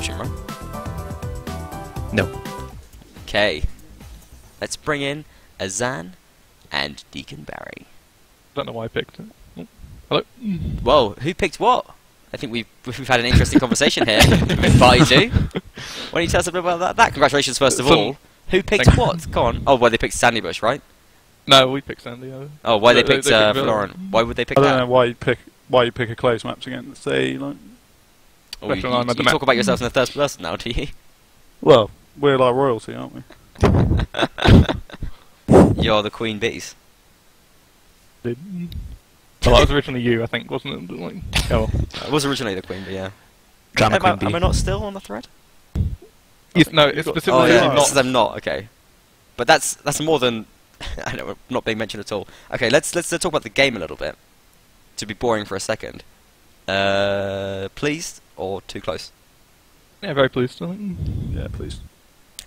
fortune, right? No. Okay. Let's bring in Azan and Deacon Barry. Don't know why I picked it. Oh, hello. Whoa, who picked what? I think we've had an interesting conversation here with Party 2. Why don't you tell us a bit about that? Congratulations, first of all. Who picked what? Go on. Oh, well, they picked Sandy Bush, right? No, we picked Sandy. Oh, why they picked Valorant. Florent? Why would they pick I that? don't know why you pick a close maps against, say, like... Oh, you talk about yourself in the first person now, do you? Well, we're like royalty, aren't we? You're the Queen Bees. Well, that was originally you, I think, wasn't it? Like, oh. It was originally the Queen Bee, yeah. Drama Queen Am I not still on the thread? Yes, no, it's specifically Oh, yeah, not. it says I'm not, okay. But that's more than... I know, not being mentioned at all. Okay, let's talk about the game a little bit. To be boring for a second. Pleased or too close? Yeah, very pleased. I think. Yeah, please.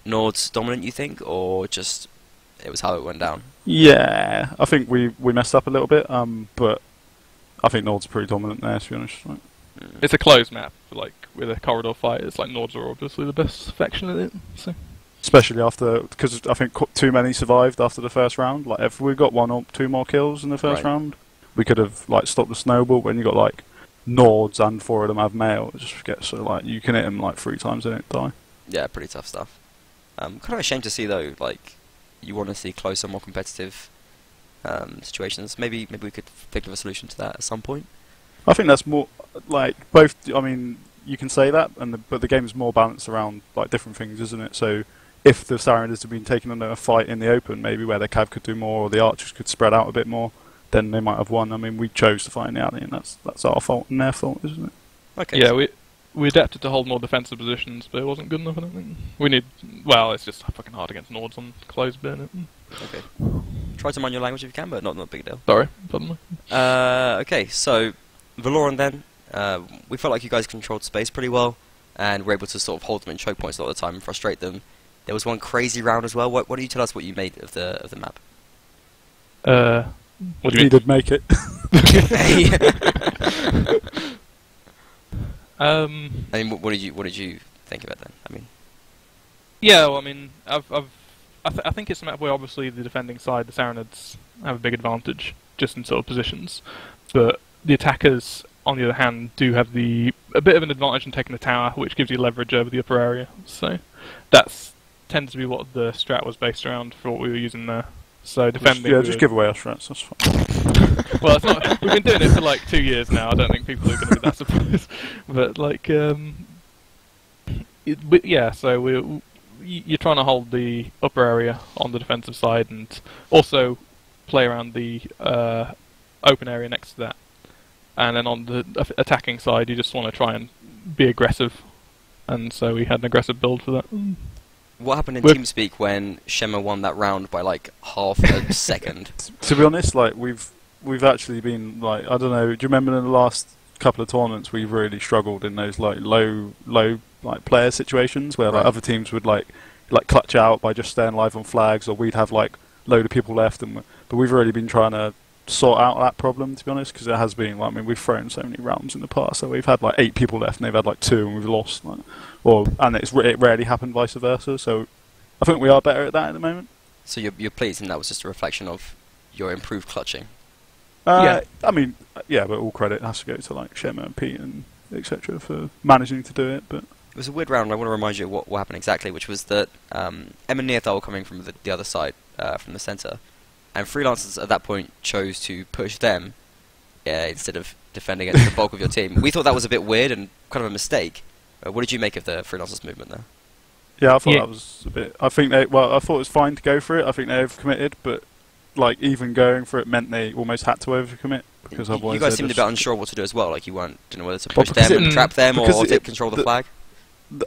Nord's dominant, you think, or just it was how it went down? Yeah, I think we messed up a little bit, but I think Nord's pretty dominant there, to be honest. Right? It's a closed map, like with a corridor fight. It's like Nords are obviously the best faction at it. So. Especially after, because I think too many survived after the first round. Like if we got 1 or 2 more kills in the first round, we could have like stopped the snowball. When you got like Nords and 4 of them have mail, it just gets so like you can hit them like 3 times and it die. Yeah, pretty tough stuff. Kind of a shame to see though. Like you want to see closer, more competitive situations. Maybe we could think of a solution to that at some point. I think that's more like both. I mean, you can say that, but the game is more balanced around like different things, isn't it? So if the Saurenders had been taking on a fight in the open, maybe where the Cav could do more or the Archers could spread out a bit more, then they might have won. I mean, we chose to fight in the alley, and that's our fault and their fault, isn't it? Okay. Yeah, we adapted to hold more defensive positions, but it wasn't good enough. I don't think we need. Well, it's just fucking hard against Nords on closed burn. Okay. Try to mind your language if you can, but not a big deal. Sorry, pardon me. Okay, so Valorant then. We felt like you guys controlled space pretty well, and were able to sort of hold them in choke points a lot of the time and frustrate them. There was one crazy round as well. What do you tell us what you made of the map? What do you He mean? did make it. I mean, what did you think of it then? I mean, yeah, well, I mean, I think it's a map where obviously the defending side, the Sarenids, have a big advantage just in sort of positions, but the attackers, on the other hand, do have a bit of an advantage in taking the tower, which gives you leverage over the upper area. So that's tends to be what the strat was based around for what we were using there. So defending. Just give away our strats. That's fine. Well, it's not, we've been doing it for like 2 years now. I don't think people are going to be that surprised. But like, yeah. So you're trying to hold the upper area on the defensive side, and also play around the open area next to that. And then on the attacking side, you just want to try and be aggressive. And so we had an aggressive build for that. what happened in TeamSpeak when Shema won that round by like half a second? To be honest, like we've actually been like, I don't know. Do you remember in the last couple of tournaments we've really struggled in those like low like player situations where like other teams would like clutch out by just staying live on flags, or we'd have like load of people left, but we've really been trying to sort out that problem, to be honest, because it has been like, I mean, we've thrown so many rounds in the past, so we've had like 8 people left and they've had like 2 and we've lost, like, and it rarely happened vice versa. So I think we are better at that at the moment. So you're pleased, and that was just a reflection of your improved clutching. Yeah, I mean, yeah, but all credit has to go to like Shema and Pete and etc. for managing to do it. But it was a weird round. I want to remind you of what happened exactly, which was that Em and Neothal were coming from the other side, from the centre, and Freelancers at that point chose to push them instead of defending against the bulk of your team. We thought that was a bit weird and kind of a mistake. What did you make of the Freelancers movement there? Yeah, I thought that was a bit. I thought it was fine to go for it. I think they overcommitted, but like even going for it meant they almost had to overcommit, because otherwise you guys seemed a bit unsure what to do as well. Like you didn't know whether to push them and trap them or take control of the flag.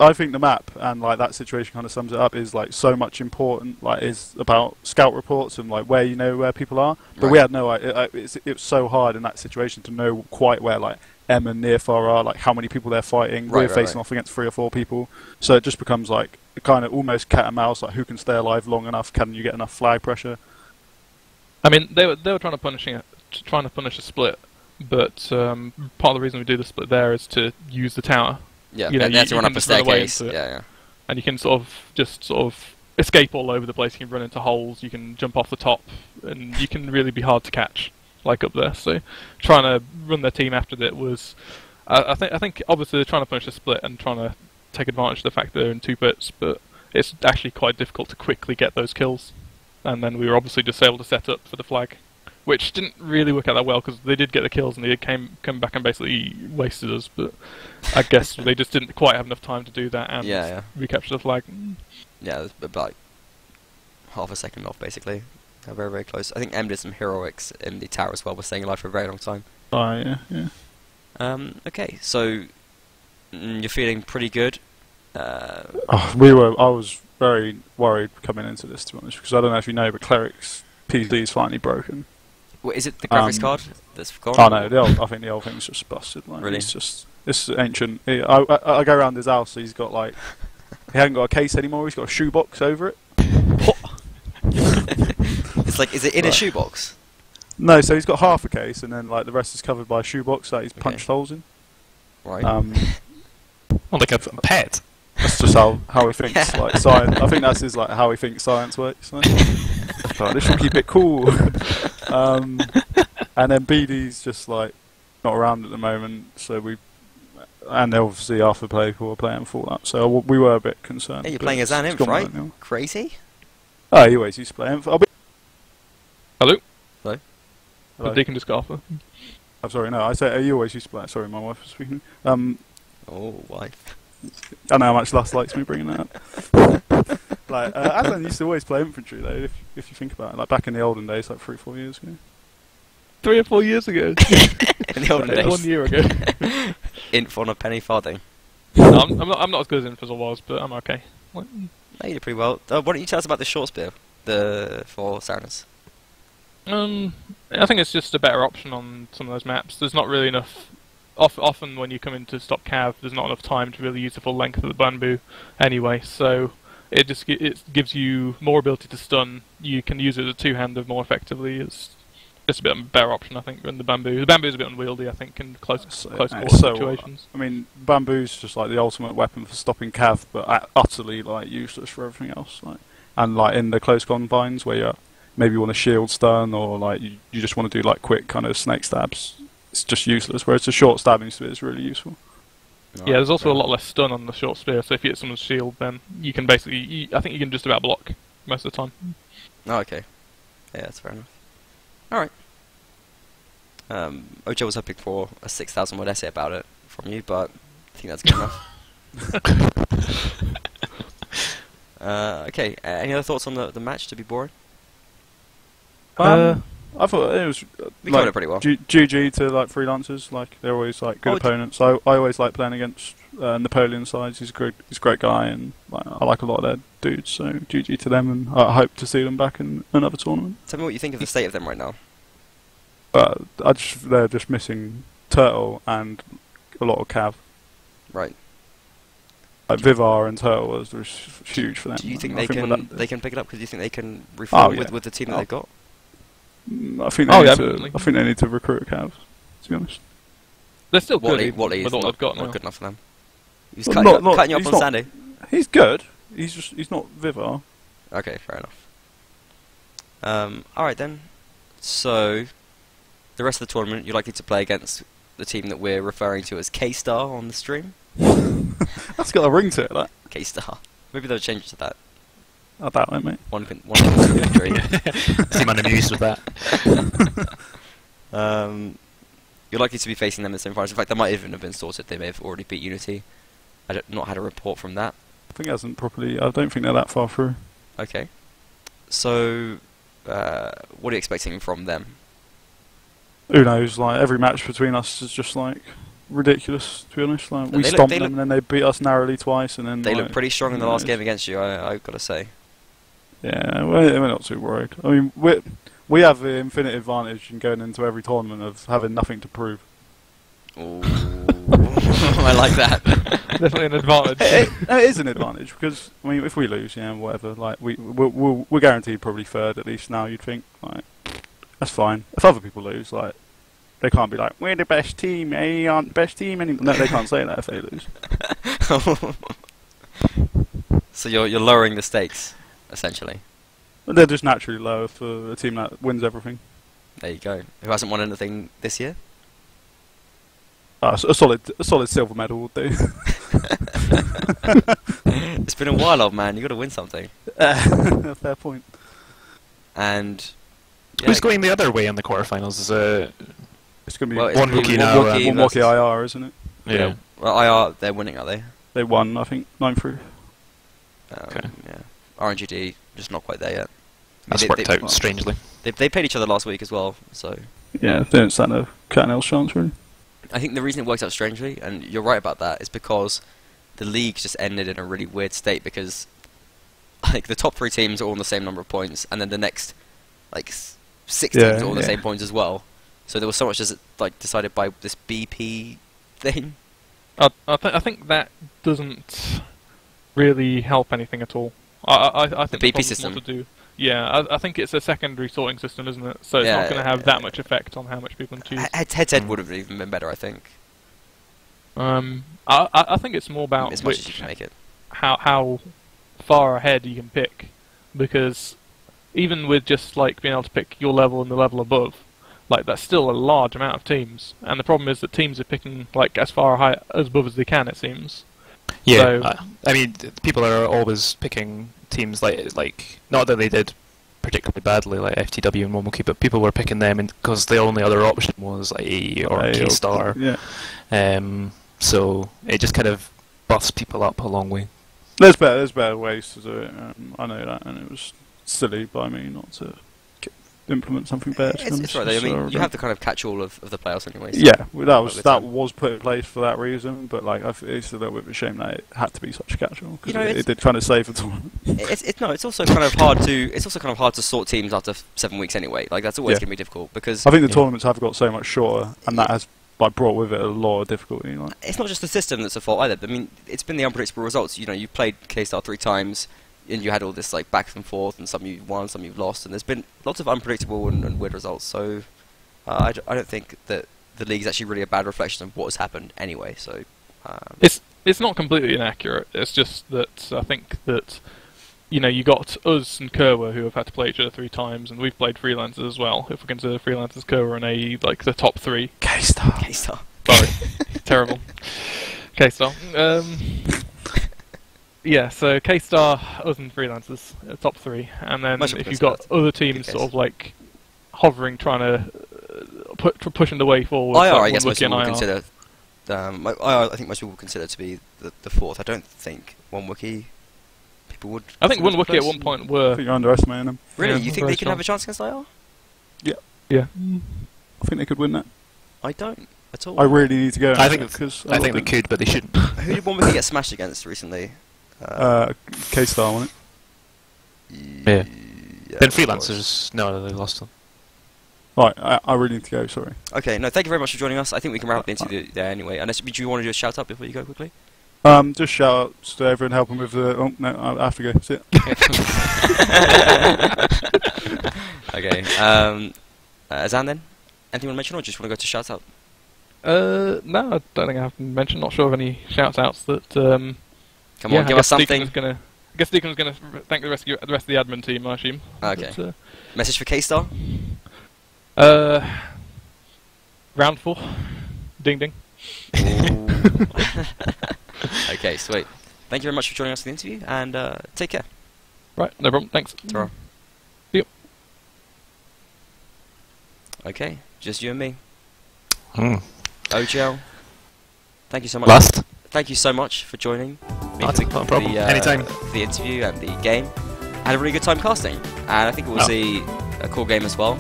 I think the map and like that situation kind of sums it up, is like so much important, like is about scout reports and like where you know where people are. But we had no it's so hard in that situation to know quite where like Em and Nearfar are, like how many people they're fighting. We're facing off against 3 or 4 people, so it just becomes like kind of almost cat and mouse, like who can stay alive long enough, can you get enough flag pressure. I mean, they were trying to punish a split, but part of the reason we do the split there is to use the tower. Yeah, You know, they have to you run up can a just run away staircase. into it. Yeah. And you can sort of escape all over the place. You can run into holes. You can jump off the top, and you can really be hard to catch, like up there. So, trying to run their team after it was, I think obviously they're trying to punish the split and trying to take advantage of the fact that they're in 2 bits, but it's actually quite difficult to quickly get those kills. And then we were obviously just able to set up for the flag, which didn't really work out that well because they did get the kills and they come back and basically wasted us. But I guess they just didn't quite have enough time to do that and recapture the flag. Yeah, it was about like half a second off basically. Very, very close. I think M did some heroics in the tower as well, was staying alive for a very long time. Oh, yeah. Okay, so you're feeling pretty good. I was very worried coming into this, to be honest, because I don't know if you know, but Cleric's PC is finally broken. What, is it the graphics card that's gone? Oh no, I think the old thing's just busted. Like, Really? It's ancient. I go around his house, he's got like, he hasn't got a case anymore, he's got a shoebox over it. It's like, is it in a shoebox? No, so he's got half a case, and then like the rest is covered by a shoebox that he's punched holes in. Right. Well, like a pet. That's just how he thinks. Like science, I think that's his like how he thinks science works. Like, this should keep it cool. And then BD's just like not around at the moment, so and obviously after play people were playing Fallout, so we were a bit concerned. Hey, you're playing as an imp, right? Crazy. Oh, he always used to play. Hello? Hello? The Deacon just got off. I'm sorry, no, I said you always used to play. Sorry, my wife was speaking. Oh, wife. I know how much Lust likes me bringing that up. Like, Aslan used to always play infantry, though, if you think about it. Like, back in the olden days, like 3-4 years ago. 3 or 4 years ago? In the olden days. 1 year ago. Inf on a penny farthing. No, I'm not as good as Inf as I was, but I'm okay. No, you did pretty well. Why don't you tell us about the short spear for Sarinus? I think it's just a better option on some of those maps. There's not really enough. Often when you come in to stop cav, there's not enough time to really use the full length of the bamboo anyway, so it gives you more ability to stun. You can use it as a two-hander more effectively. It's just a bit of a better option, I think, than the bamboo. The bamboo is a bit unwieldy, I think, in close quarter situations. I mean, bamboo's just like the ultimate weapon for stopping cav, but utterly like useless for everything else. Like, and like in the close confines where you maybe want to shield stun or like you just want to do like quick kind of snake stabs. It's just useless, whereas the short stabbing spear is really useful. Yeah, there's also a lot less stun on the short spear, so if you hit someone's shield, then you can basically... I think you can just about block most of the time. Oh, okay. Yeah, that's fair enough. Alright. Ojo was hoping for a 6,000 word essay about it from you, but I think that's good enough. Okay, any other thoughts on the match to be boring? I thought it was we covered it pretty well. GG to like freelancers, like they're always like good opponents. I always like playing against Napoleon sides. He's a great guy, and like, I like a lot of their dudes. So GG to them, and I hope to see them back in another tournament. Tell me what you think of the state of them right now. They're just missing Turtle and a lot of cav. Right. Like Vivar and Turtle was huge for them. Do you think they can pick it up? Because you think they can reform with the team that they've got? I think they need to recruit a cav, to be honest. They're still good Wally with all they've got now. Not good enough for them. He's cutting you up on Sandy. He's good. He's not Vivar. Okay, fair enough. Alright then. So, the rest of the tournament, you're likely to play against the team that we're referring to as K-Star on the stream. That's got a ring to it, that. K-Star. Maybe they'll change it to that. I doubt it, mate. One victory. Seem unamused with that. You're likely to be facing them in the semi-finals. In fact, that might even have been sorted. They may have already beat Unity. I've not had a report from that. I think it hasn't properly. I don't think they're that far through. Okay. So, what are you expecting from them? Who knows? Like every match between us is just like ridiculous. To be honest, like we stomped them and then they beat us narrowly twice, and then they look pretty strong in the last game against you. I've got to say. Yeah, we're not too worried. I mean, we have the infinite advantage in going into every tournament of having nothing to prove. Ooh. I like that. Definitely an advantage. It is an advantage because I mean, if we lose, whatever. Like we're guaranteed probably third at least now. You'd think like that's fine. If other people lose, like they can't be like we're the best team. They aren't the best team anymore. No, they can't say that if they lose. So you're lowering the stakes, essentially. They're just naturally lower for a team that wins everything. There you go. Who hasn't won anything this year? A solid silver medal would do. It's been a while, old man. You got to win something. Fair point. And yeah, Who's going the other way in the quarterfinals? Is It's going to be Well, it's one gonna be rookie now? Wookiee one Wookiee versus- IR, isn't it? Yeah. Well, IR, they're winning, are they? They won, I think, 9-3. Okay. Yeah. RNGD just not quite there yet. That's They- worked they- out strangely. They played each other last week as well, so Yeah, they don't stand a cat and else chance, really. I think the reason it worked out strangely, and you're right about that, is because the league just ended in a really weird state because like the top 3 teams are all on the same number of points, and then the next like 6 Yeah, teams are all on the yeah. same points as well. So there was so much just like decided by this BP thing. I think that doesn't really help anything at all. I think BP the problem's system. more to do. Yeah, I think it's a secondary sorting system, isn't it? So it's Yeah, not going to have that much effect on how much people can choose. Head-to-head would have even been better, I think, I think it's more about as much as you which can make it. how far ahead you can pick, because even with just like being able to pick your level and the level above, like that's still a large amount of teams, and the problem is that teams are picking like as far high as above as they can. It seems. Yeah, So- I mean, people are always picking teams like not that they did particularly badly, like FTW and Momoki, but people were picking them because the only other option was like AE or Or- K-Star. Yeah. So it just kind of buffs people up a long way. There's better ways to do it. I know that, and it was silly by me not to implement something better. to be It's honest. right though. I mean, So, you have the kind of catch-all of the playoffs anyway. So Yeah, well, Over that time. was put in place for that reason, but like it's a little bit of a shame that it had to be such a catch-all because You know, it it's- did kind of save the tournament. It's also kind of hard to sort teams after 7 weeks anyway. Like that's always Yeah. going to be difficult because I think the Yeah. tournaments have got so much shorter, and that has like brought with it a lot of difficulty. Like. it's not just the system that's at fault either. I mean, it's been the unpredictable results. You know, you played K-Star 3 times, and you had all this like back and forth, and some you've won, some you've lost, and there's been lots of unpredictable and weird results. So I don't think that the league is actually really a bad reflection of what has happened anyway. So It's not completely inaccurate. It's just that I think that you got us and Kerwa who have had to play each other 3 times, and we've played freelancers as well. If we consider freelancers, Kerwa and AE like the top 3. K-Star. K-Star. Sorry, terrible. K-Star. Yeah, so K-Star, us and freelancers, top 3, and then Much if more you've got considered. other teams Good sort case. of like hovering, trying to pushing the way forward. IR, like I guess most Wookiee and people would IR. consider. IR, I think most people would consider to be the fourth. I don't think one Wookiee people would. I think one consider Wookiee at first. one point I were. think you're underestimating them. Really, Yeah, you think very they can have a strong. chance against IR? Yeah. I think they could win that. I don't at all. I really need to go. I think because I think they could, but they shouldn't. Who did one Wookiee get smashed against recently? K-Star won it. Yeah. Yeah, Then of course. freelancers, no, they lost them. Right, I really need to go. Sorry. Okay, no, thank you very much for joining us. I think we can wrap up the interview there anyway. Unless, do you want to do a shout out before you go quickly? Just shout out to everyone helping with the. Oh no, I have to go. That's it. Okay. Azan then? Anything you want to mention, or just want to go to shout out? No, I don't think I have to mention. Not sure of any shout-outs that. Come yeah, on, give us something. I guess Deacon's gonna thank the rest of the admin team, I assume. Okay. But, Message for K-Star? round 4. Ding ding. Okay, sweet. Thank you very much for joining us for the interview, and take care. Right, no problem. Thanks. Ta-ra. See you. Okay, just you and me. Hmm. OGL, thank you so much. Last? Thank you so much for joining me Not for a problem. Anytime. for the interview and the game. I had a really good time casting, and I think it was a cool game as well.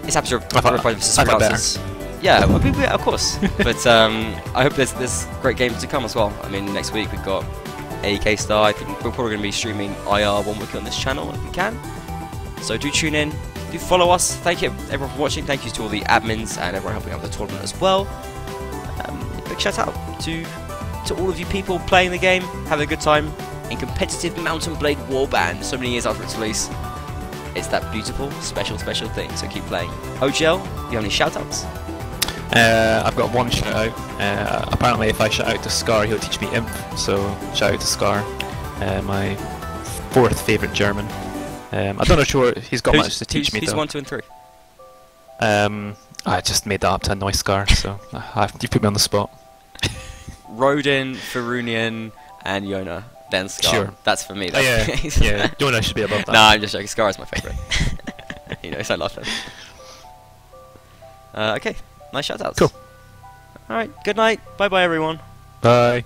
It's absolute versus I thought better. freelancers. Yeah, well, of course. But I hope there's great games to come as well. I mean, next week we've got AK Star. I think we're probably going to be streaming IR one week on this channel if we can. So do tune in, do follow us. Thank you everyone for watching. Thank you to all the admins and everyone helping out with the tournament as well. Big shout out to all of you people playing the game, having a good time in competitive Mount&Blade Warband. So many years after its release, it's that beautiful, special thing. So keep playing. OGL, you have any shout outs? I've got one shout out. Apparently, if I shout out to Scar, he'll teach me Imp. So shout out to Scar, my fourth favourite German. I don't know sure he's got much to teach me Who's though. 1, 2, and 3? I just made that up to annoy Scar, so you put me on the spot. Rodin, Farunian, and Yona. Then Scar. Sure. That's for me. Oh, That's yeah, the case. yeah. Jonah should be above that. No, I'm just joking. Scar is my favourite. He knows I love him. Okay, nice shout outs. Cool. Alright, good night. Bye bye, everyone. Bye.